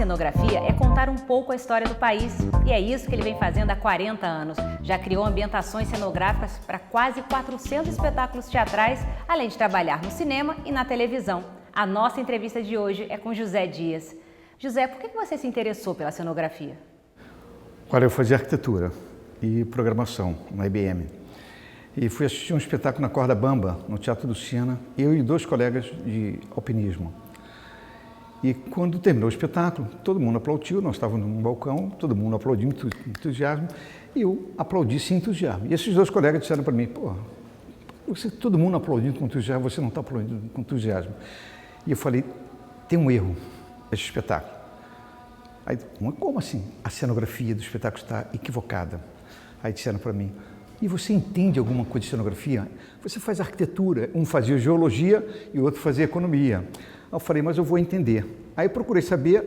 cenografia é contar um pouco a história do país e é isso que ele vem fazendo há 40 anos. Já criou ambientações cenográficas para quase 400 espetáculos teatrais, além de trabalhar no cinema e na televisão. A nossa entrevista de hoje é com José Dias. José, por que você se interessou pela cenografia? Olha, eu fazia arquitetura e programação na IBM. E fui assistir um espetáculo na Corda Bamba, no Teatro do Sena, eu e 2 colegas de alpinismo. E quando terminou o espetáculo, todo mundo aplaudiu, nós estávamos num balcão, todo mundo aplaudiu com entusiasmo, e eu aplaudi sem entusiasmo. E esses 2 colegas disseram para mim, pô, todo mundo aplaudindo com entusiasmo, você não está aplaudindo com entusiasmo. E eu falei, tem um erro nesse espetáculo. Aí, como assim? A cenografia do espetáculo está equivocada. Aí disseram para mim, e você entende alguma coisa de cenografia? Você faz arquitetura, um fazia geologia e o outro fazia economia. Eu falei, mas eu vou entender. Aí eu procurei saber,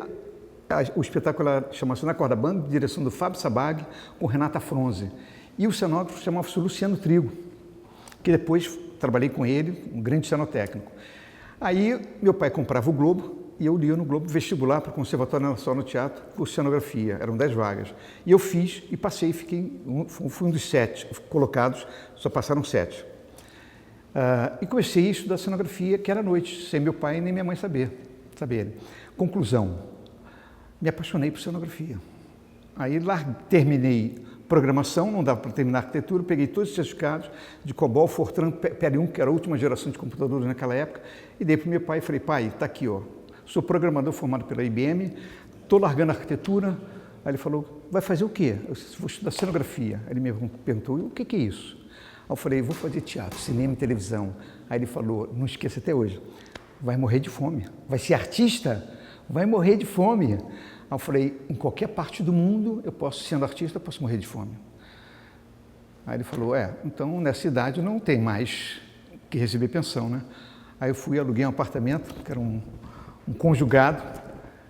o espetáculo chama-se Na Corda Bamba, direção do Fábio Sabag, com Renata Fronze. E o cenógrafo chamava-se Luciano Trigo, que depois trabalhei com ele, um grande cenotécnico. Aí meu pai comprava o Globo, e eu lia no Globo vestibular para o Conservatório Nacional do Teatro por cenografia, eram 10 vagas. E eu fiz e passei, fui um dos 7 colocados, só passaram 7. E comecei a estudar cenografia, que era à noite, sem meu pai nem minha mãe saberem. Conclusão, me apaixonei por cenografia. Aí lá terminei programação, não dava para terminar arquitetura, peguei todos os certificados de COBOL, Fortran, PL1, que era a última geração de computadores naquela época, e dei para o meu pai e falei, pai, está aqui, ó, sou programador formado pela IBM, estou largando a arquitetura. Aí ele falou, vai fazer o quê? Eu disse, vou estudar cenografia. Aí ele me perguntou, o que é isso? Aí eu falei, vou fazer teatro, cinema e televisão. Aí ele falou, não esqueça até hoje, vai morrer de fome. Vai ser artista? Vai morrer de fome. Aí eu falei, em qualquer parte do mundo, sendo artista, eu posso morrer de fome. Aí ele falou, então nessa idade não tem mais que receber pensão, né? Aí eu fui, aluguei um apartamento, que era um conjugado,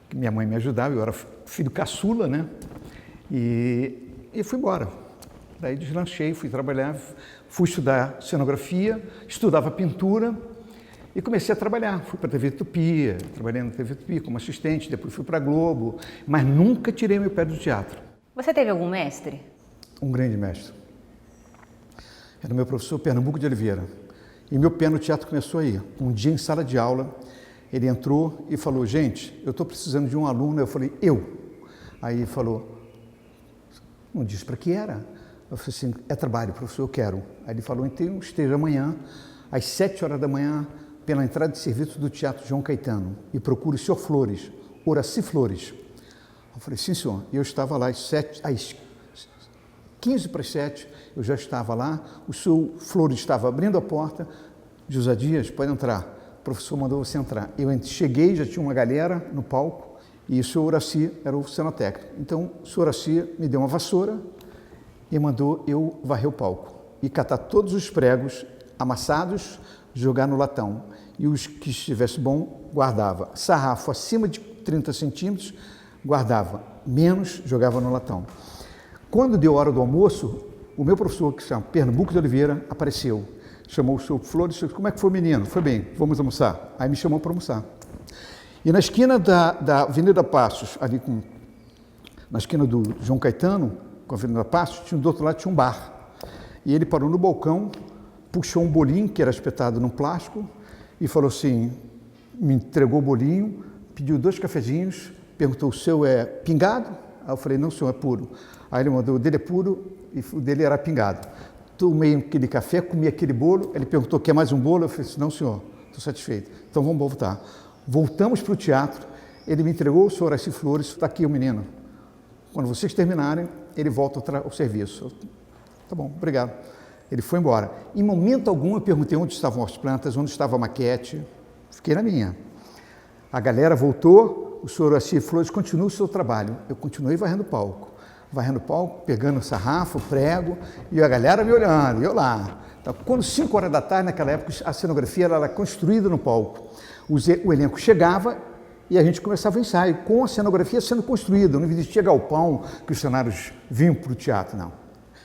que minha mãe me ajudava, eu era filho caçula, né? E fui embora. Daí deslanchei, fui trabalhar, fui estudar cenografia, estudava pintura e comecei a trabalhar. Fui para a TV Tupi, trabalhei na TV Tupi como assistente, depois fui para a Globo, mas nunca tirei meu pé do teatro. Você teve algum mestre? Um grande mestre. Era o meu professor Pernambuco de Oliveira. E meu pé no teatro começou aí. Um dia em sala de aula, ele entrou e falou, gente, eu estou precisando de um aluno. Eu falei, eu. Aí ele falou, não disse para que era. Eu falei assim, é trabalho, professor, eu quero. Aí ele falou, então esteja amanhã, às 7 horas da manhã, pela entrada de serviço do Teatro João Caetano, e procure o senhor Flores, Horaci Flores. Eu falei, sim, senhor. E eu estava lá às 15 para as 7, eu já estava lá, o senhor Flores estava abrindo a porta, José Dias, pode entrar. O professor mandou você entrar. Eu cheguei, já tinha uma galera no palco, e o senhor Horaci era o cenotécnico. Então, o senhor Horaci me deu uma vassoura e mandou eu varrer o palco e catar todos os pregos amassados, jogar no latão. E os que estivesse bom, guardava. Sarrafo acima de 30 centímetros, guardava. Menos, jogava no latão. Quando deu a hora do almoço, o meu professor, que se chama Pernambuco de Oliveira, apareceu. Chamou o senhor Flores e disse, como é que foi, menino? Foi bem, vamos almoçar. Aí me chamou para almoçar. E na esquina da Avenida Passos, ali na esquina do João Caetano, com a Avenida Passos, do outro lado tinha um bar. E ele parou no balcão, puxou um bolinho que era espetado num plástico e falou assim, me entregou o bolinho, pediu 2 cafezinhos, perguntou, o seu é pingado? Aí eu falei, não, senhor, é puro. Aí ele mandou, o dele é puro e o dele era pingado. Tomei aquele café, comi aquele bolo, ele perguntou, quer mais um bolo? Eu falei, não, senhor, estou satisfeito. Então vamos voltar. Voltamos para o teatro, ele me entregou o senhor Horaci Flores, está aqui o menino. Quando vocês terminarem, ele volta ao serviço. Tá bom, obrigado. Ele foi embora. Em momento algum eu perguntei onde estavam as plantas, onde estava a maquete. Fiquei na minha. A galera voltou, o senhor Horaci Flores continua o seu trabalho. Eu continuei varrendo o palco. Varrendo o palco, pegando sarrafo, prego, e a galera me olhando, e eu lá. Então, quando 5 horas da tarde, naquela época, a cenografia era construída no palco. O elenco chegava e a gente começava o ensaio, com a cenografia sendo construída. Não existia galpão que os cenários vinham para o teatro, não.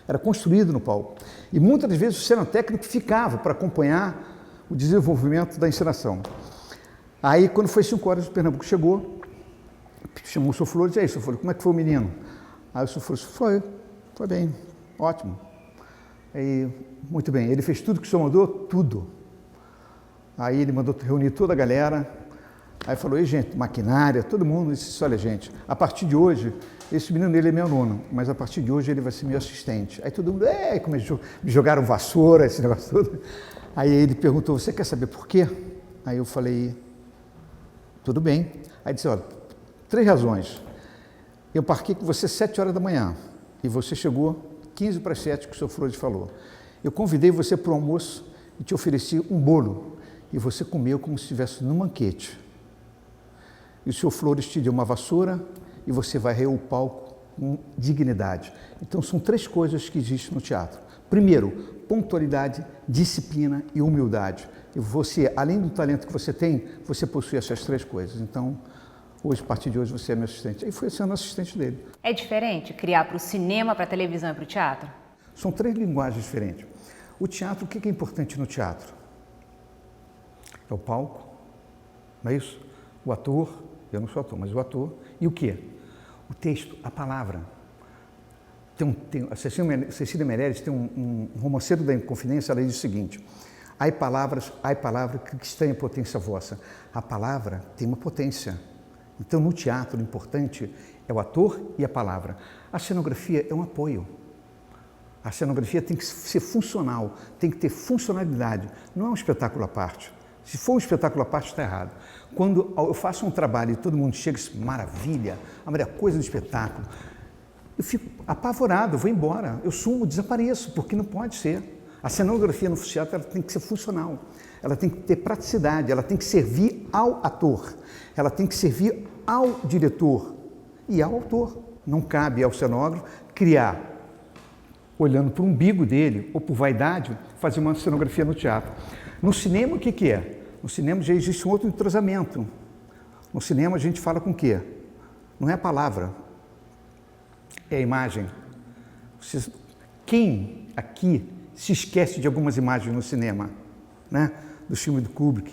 Era construído no palco. E muitas das vezes o cenotécnico ficava para acompanhar o desenvolvimento da encenação. Aí, quando foi 5 horas, o Pernambuco chegou, chamou o Sr. Flores, e aí, Sr. Flores, como é que foi o menino? Aí o Sr. Flores, foi bem, ótimo. Aí, muito bem, ele fez tudo que o senhor mandou? Tudo. Aí ele mandou reunir toda a galera, aí falou, e gente, maquinária, todo mundo, disse, olha gente, a partir de hoje, esse menino ele é meu aluno, mas a partir de hoje ele vai ser meu assistente. Aí todo mundo, começou, me jogaram vassoura, esse negócio todo. Aí ele perguntou, você quer saber por quê? Aí eu falei, tudo bem. Aí disse, olha, 3 razões. Eu parquei com você 7 horas da manhã e você chegou 15 para as 7, que o Sr. Flores falou. Eu convidei você para o almoço e te ofereci um bolo e você comeu como se estivesse num banquete. E o Sr. Flores te deu uma vassoura e você varreu o palco com dignidade. Então são 3 coisas que existem no teatro. Primeiro, pontualidade, disciplina e humildade. E você, além do talento que você tem, você possui essas 3 coisas. Então, hoje, a partir de hoje, você é meu assistente. Aí fui sendo assistente dele. É diferente criar para o cinema, para a televisão e para o teatro? São 3 linguagens diferentes. O teatro, o que é importante no teatro? É o palco, não é isso? O ator, eu não sou ator, mas o ator. E o quê? O texto, a palavra. A Cecília Meirelles tem um romanceiro da Inconfidência, ela diz o seguinte, ai palavra que estranha potência vossa. A palavra tem uma potência. Então, no teatro, o importante é o ator e a palavra. A cenografia é um apoio. A cenografia tem que ser funcional, tem que ter funcionalidade. Não é um espetáculo à parte. Se for um espetáculo à parte, está errado. Quando eu faço um trabalho e todo mundo chega e diz, maravilha, a melhor coisa do espetáculo, eu fico apavorado, eu vou embora, eu sumo, desapareço, porque não pode ser. A cenografia no teatro ela tem que ser funcional, ela tem que ter praticidade, ela tem que servir ao ator, ela tem que servir ao diretor e ao autor. Não cabe ao cenógrafo criar, olhando para o umbigo dele ou por vaidade, fazer uma cenografia no teatro. No cinema, o que é? No cinema já existe um outro entrosamento. No cinema a gente fala com o quê? Não é a palavra, é a imagem. Quem aqui se esquece de algumas imagens no cinema, né? Do filme do Kubrick,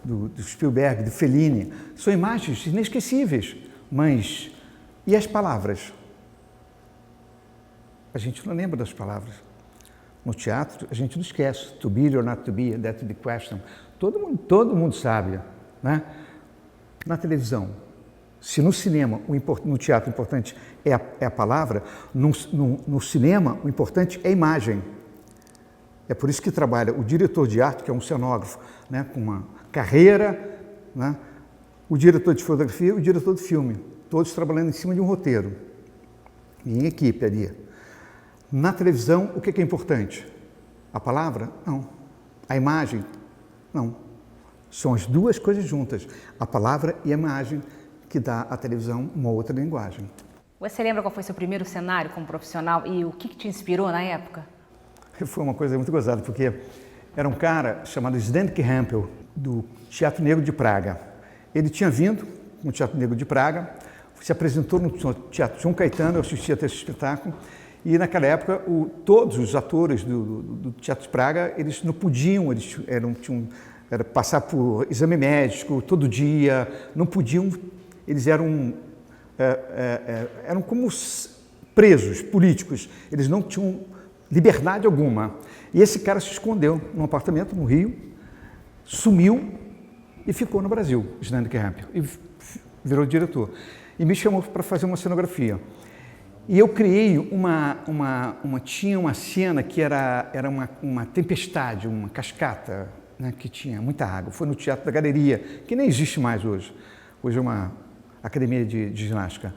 do Spielberg, do Fellini, são imagens inesquecíveis, mas e as palavras? A gente não lembra das palavras. No teatro, a gente não esquece. To be or not to be, that's the question. Todo mundo sabe, né? Na televisão, se no cinema, no teatro, o importante é a palavra, no cinema, o importante é a imagem. É por isso que trabalha o diretor de arte, que é um cenógrafo, né, com uma carreira, né, o diretor de fotografia e o diretor de filme, todos trabalhando em cima de um roteiro, em equipe ali. Na televisão, o que é importante? A palavra? Não. A imagem? Não. São as 2 coisas juntas, a palavra e a imagem, que dá à televisão uma outra linguagem. Você lembra qual foi seu primeiro cenário como profissional e o que te inspirou na época? Foi uma coisa muito gozada, porque era um cara chamado Zdeněk Hempel, do Teatro Negro de Praga. Ele tinha vindo no Teatro Negro de Praga, se apresentou no Teatro João Caetano, eu assistia até esse espetáculo, e naquela época todos os atores do Teatro de Praga, eles não podiam, era passar por exame médico todo dia, não podiam, eles eram como presos políticos, eles não tinham liberdade alguma. E esse cara se escondeu num apartamento no Rio, sumiu e ficou no Brasil, Zdeněk Hempel, e virou diretor. E me chamou para fazer uma cenografia. E eu criei tinha uma cena que era uma tempestade, uma cascata, né, que tinha muita água. Foi no Teatro da Galeria, que nem existe mais hoje. Hoje é uma academia de ginástica.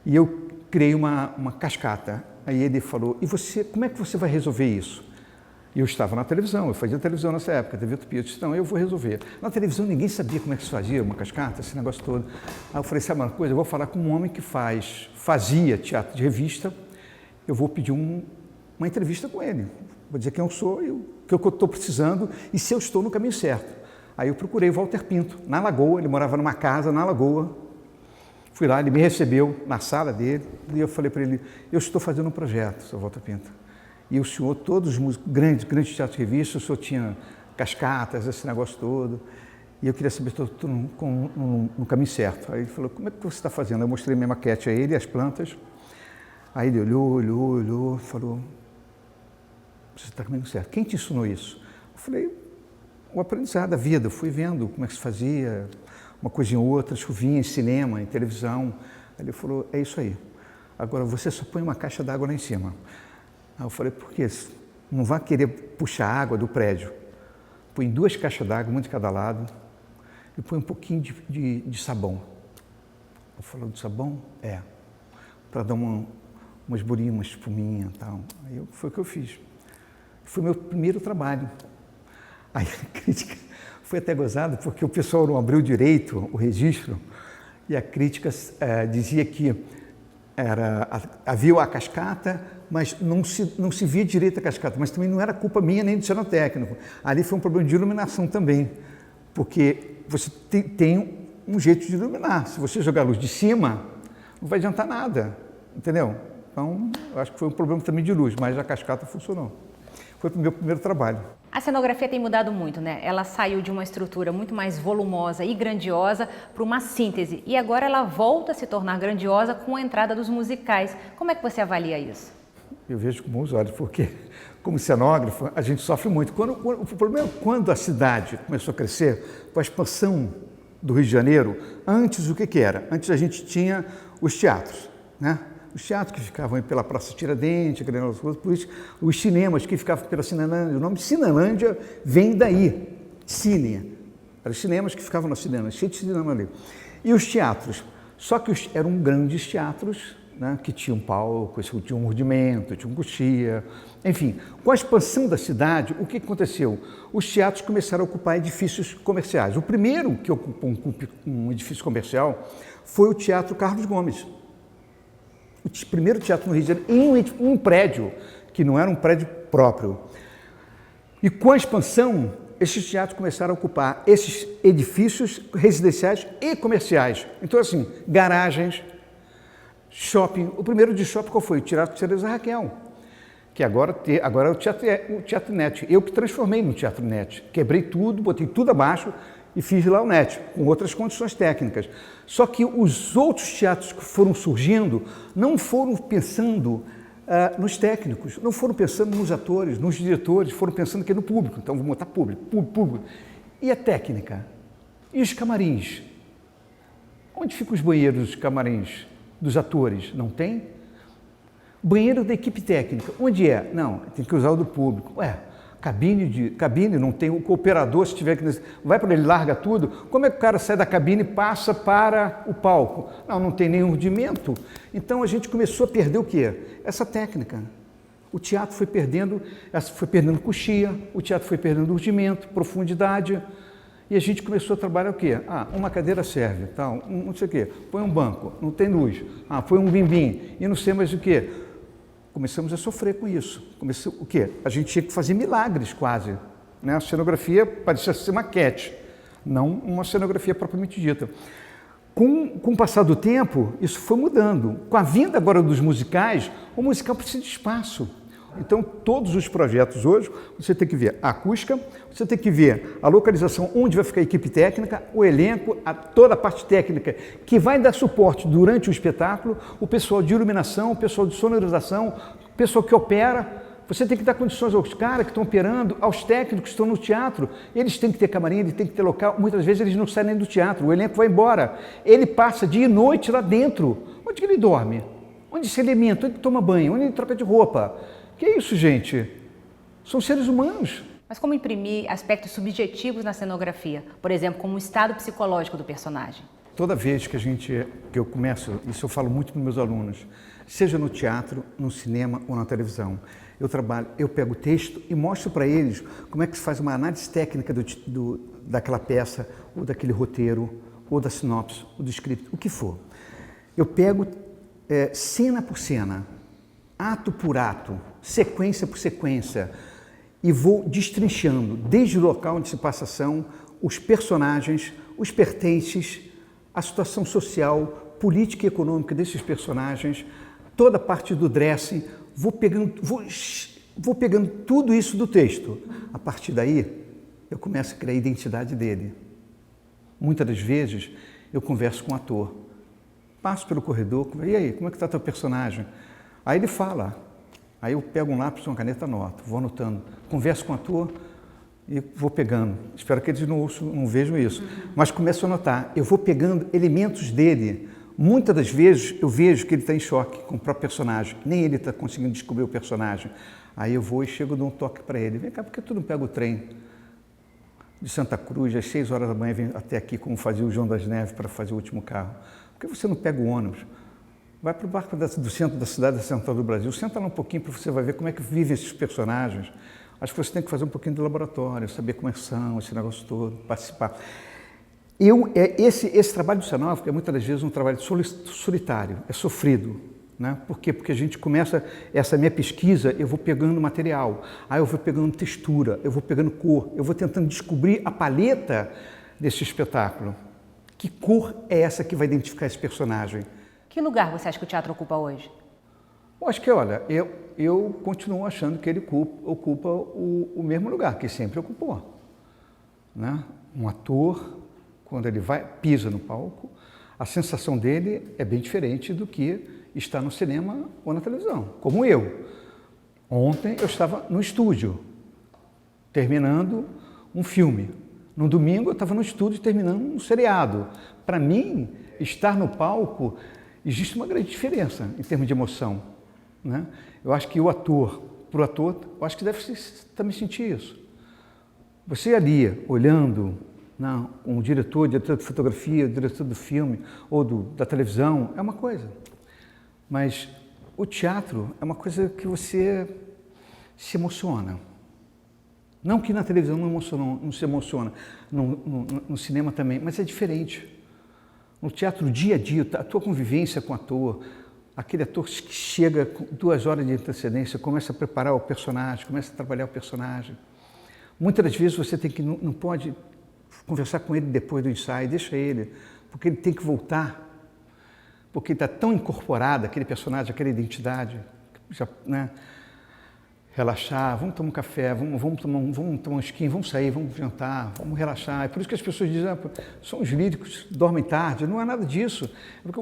E eu criei uma cascata. Aí ele falou, e você, como é que você vai resolver isso? E eu estava na televisão, eu fazia televisão nessa época, TV Tupi. Eu disse, não, eu vou resolver. Na televisão ninguém sabia como é que se fazia uma cascata, esse negócio todo. Aí eu falei, sabe uma coisa, eu vou falar com um homem que fazia teatro de revista, eu vou pedir uma entrevista com ele. Vou dizer quem eu sou, o que eu estou precisando e se eu estou no caminho certo. Aí eu procurei o Walter Pinto, na Lagoa, ele morava numa casa na Lagoa. Fui lá, ele me recebeu na sala dele e eu falei para ele, eu estou fazendo um projeto, Sr. Walter Pinto. E o senhor, todos os músicos, grandes teatros de revista, o senhor tinha cascatas, esse negócio todo. E eu queria saber se estou no caminho certo. Aí ele falou, como é que você está fazendo? Eu mostrei minha maquete a ele, as plantas. Aí ele olhou, falou, você está no caminho certo. Quem te ensinou isso? Eu falei, o aprendizado da vida. Eu fui vendo como é que se fazia, uma coisinha ou outra, chuvinha em cinema, em televisão. Aí ele falou, é isso aí. Agora você só põe uma caixa d'água lá em cima. Aí eu falei, por quê? Não vai querer puxar água do prédio. Põe 2 caixas d'água, uma de cada lado, e põe um pouquinho de sabão. Eu falei, de sabão? É. Para dar umas bolinhas, uma espuminha e tal. Aí foi o que eu fiz. Foi meu primeiro trabalho. Aí a crítica foi até gozada, porque o pessoal não abriu direito o registro, e a crítica dizia que havia a cascata, mas não se via direito a cascata, mas também não era culpa minha nem do cenotécnico. Ali foi um problema de iluminação também, porque você tem um jeito de iluminar. Se você jogar a luz de cima, não vai adiantar nada, entendeu? Então, eu acho que foi um problema também de luz, mas a cascata funcionou. Foi o meu primeiro trabalho. A cenografia tem mudado muito, né? Ela saiu de uma estrutura muito mais volumosa e grandiosa para uma síntese, e agora ela volta a se tornar grandiosa com a entrada dos musicais. Como é que você avalia isso? Eu vejo com bons olhos, porque como cenógrafo a gente sofre muito. O problema é quando a cidade começou a crescer, com a expansão do Rio de Janeiro, antes o que era? Antes a gente tinha os teatros, né? Os teatros que ficavam pela Praça Tiradentes, por isso, os cinemas que ficavam pela Cinelândia. O nome de Cinelândia vem daí, cine. Eram os cinemas que ficavam na Cinelândia, cheio de cinema ali. E os teatros, só que eram grandes teatros, né, que tinham palco, tinham um rudimento, tinham coxia, enfim. Com a expansão da cidade, o que aconteceu? Os teatros começaram a ocupar edifícios comerciais. O primeiro que ocupou um edifício comercial foi o Teatro Carlos Gomes. O primeiro teatro no Rio de Janeiro, em um prédio, que não era um prédio próprio. E com a expansão, esses teatros começaram a ocupar esses edifícios residenciais e comerciais. Então, assim, garagens, shopping. O primeiro de shopping qual foi? O Teatro Teresa Raquel, que agora é o Teatro Net. Eu que transformei no Teatro Net. Quebrei tudo, botei tudo abaixo e fiz lá o Net, com outras condições técnicas. Só que os outros teatros que foram surgindo não foram pensando nos técnicos, não foram pensando nos atores, nos diretores, foram pensando aqui no público. Então, vou botar público. E a técnica? E os camarins? Onde ficam os banheiros dos camarins dos atores? Não tem? Banheiro da equipe técnica, onde é? Não, tem que usar o do público. Cabine, não tem o cooperador, se tiver que... Vai para ele, larga tudo. Como é que o cara sai da cabine e passa para o palco? Não tem nenhum rudimento. Então, a gente começou a perder o quê? Essa técnica. O teatro foi perdendo coxia, o teatro foi perdendo rudimento, profundidade. E a gente começou a trabalhar o quê? Uma cadeira serve, tal, não sei o quê. Põe um banco, não tem luz. Põe um bim-bim, e não sei mais o quê. Começamos a sofrer com isso. O quê? A gente tinha que fazer milagres quase, né? A cenografia parecia ser maquete, não uma cenografia propriamente dita. Com o passar do tempo, isso foi mudando. Com a vinda agora dos musicais, o musical precisa de espaço. Então, todos os projetos hoje, você tem que ver a acústica, você tem que ver a localização onde vai ficar a equipe técnica, o elenco, toda a parte técnica que vai dar suporte durante o espetáculo, o pessoal de iluminação, o pessoal de sonorização, o pessoal que opera. Você tem que dar condições aos caras que estão operando, aos técnicos que estão no teatro. Eles têm que ter camarim, eles têm que ter local. Muitas vezes eles não saem nem do teatro, o elenco vai embora. Ele passa dia e noite lá dentro. Onde que ele dorme? Onde se alimenta? Onde ele toma banho? Onde ele troca de roupa? Que é isso, gente? São seres humanos. Mas como imprimir aspectos subjetivos na cenografia? Por exemplo, como o estado psicológico do personagem? Toda vez que eu começo, isso eu falo muito para os meus alunos, seja no teatro, no cinema ou na televisão, eu pego o texto e mostro para eles como é que se faz uma análise técnica daquela peça, ou daquele roteiro, ou da sinopse, ou do script, o que for. Eu pego cena por cena, ato por ato, sequência por sequência, e vou destrinchando, desde o local onde se passa a ação, os personagens, os pertences, a situação social, política e econômica desses personagens, toda a parte do dressing, vou pegando tudo isso do texto. A partir daí, eu começo a criar a identidade dele. Muitas das vezes eu converso com o ator, passo pelo corredor, e aí, como é que está teu personagem? Aí ele fala, aí eu pego um lápis, uma caneta, anoto, vou anotando, converso com o ator e vou pegando. Espero que eles não vejam isso, mas começo a anotar, eu vou pegando elementos dele. Muitas das vezes eu vejo que ele está em choque com o próprio personagem, nem ele está conseguindo descobrir o personagem. Aí eu vou e chego e dou um toque para ele, vem cá, por que tu não pega o trem de Santa Cruz, às 6 horas da manhã, vem até aqui, como fazia o João das Neves para fazer o último carro? Por que você não pega o ônibus? Vai para o barco do centro da cidade central do Brasil, senta lá um pouquinho para você vai ver como é que vivem esses personagens. Acho que você tem que fazer um pouquinho de laboratório, saber como é que são, esse negócio todo, participar. Esse trabalho do cenógrafo é muitas das vezes um trabalho solitário, é sofrido. Né? Por quê? Porque a gente começa, essa minha pesquisa, eu vou pegando material, aí eu vou pegando textura, eu vou pegando cor, eu vou tentando descobrir a paleta desse espetáculo. Que cor é essa que vai identificar esse personagem? Que lugar você acha que o teatro ocupa hoje? Eu acho que, olha, eu continuo achando que ele ocupa o mesmo lugar que sempre ocupou. Né? Um ator, quando ele pisa no palco, a sensação dele é bem diferente do que está no cinema ou na televisão, como eu. Ontem eu estava no estúdio, terminando um filme. No domingo eu estava no estúdio terminando um seriado. Para mim, estar no palco, existe uma grande diferença em termos de emoção. Né? Eu acho que o ator, para o ator, eu acho que deve também sentir isso. Você ali, olhando um diretor de fotografia, diretor do filme ou da televisão, é uma coisa. Mas o teatro é uma coisa que você se emociona. Não que na televisão não se emociona, no cinema também, mas é diferente. No teatro, dia a dia, a tua convivência com o ator, aquele ator que chega com 2 horas de antecedência, começa a preparar o personagem, começa a trabalhar o personagem. Muitas das vezes você não pode conversar com ele depois do ensaio, deixa ele, porque ele tem que voltar. Porque está tão incorporado aquele personagem, aquela identidade, já, né? Relaxar, vamos tomar um café, vamos tomar um skin, vamos sair, vamos jantar, vamos relaxar. É por isso que as pessoas dizem, são os líricos, dormem tarde. Não é nada disso.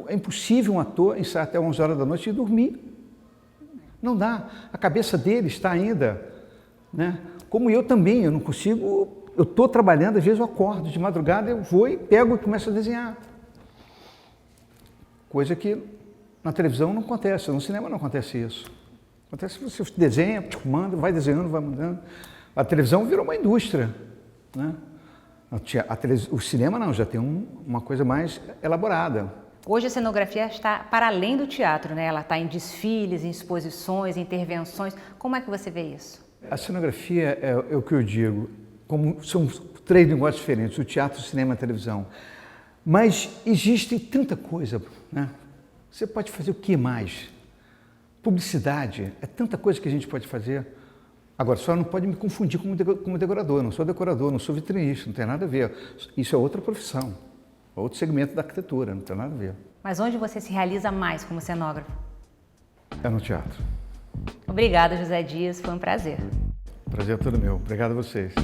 É impossível um ator ensaiar até 11 horas da noite e dormir. Não dá. A cabeça dele está ainda, né? Como eu também, eu não consigo, eu estou trabalhando, às vezes eu acordo de madrugada, eu vou e pego e começo a desenhar. Coisa que na televisão não acontece, no cinema não acontece isso. Acontece que você desenha, manda, vai desenhando, vai mudando. A televisão virou uma indústria. Né? O cinema não, já tem uma coisa mais elaborada. Hoje a cenografia está para além do teatro, né? Ela está em desfiles, em exposições, em intervenções. Como é que você vê isso? A cenografia é o que eu digo, são 3 linguagens diferentes, o teatro, o cinema e a televisão. Mas existe tanta coisa, né? Você pode fazer o que mais? Publicidade, é tanta coisa que a gente pode fazer. Agora, só não pode me confundir como decorador, não sou decorador, não sou vitrinista, não tem nada a ver. Isso é outra profissão, outro segmento da arquitetura, não tem nada a ver. Mas onde você se realiza mais como cenógrafo? É no teatro. Obrigada, José Dias, foi um prazer. Prazer é todo meu. Obrigado a vocês.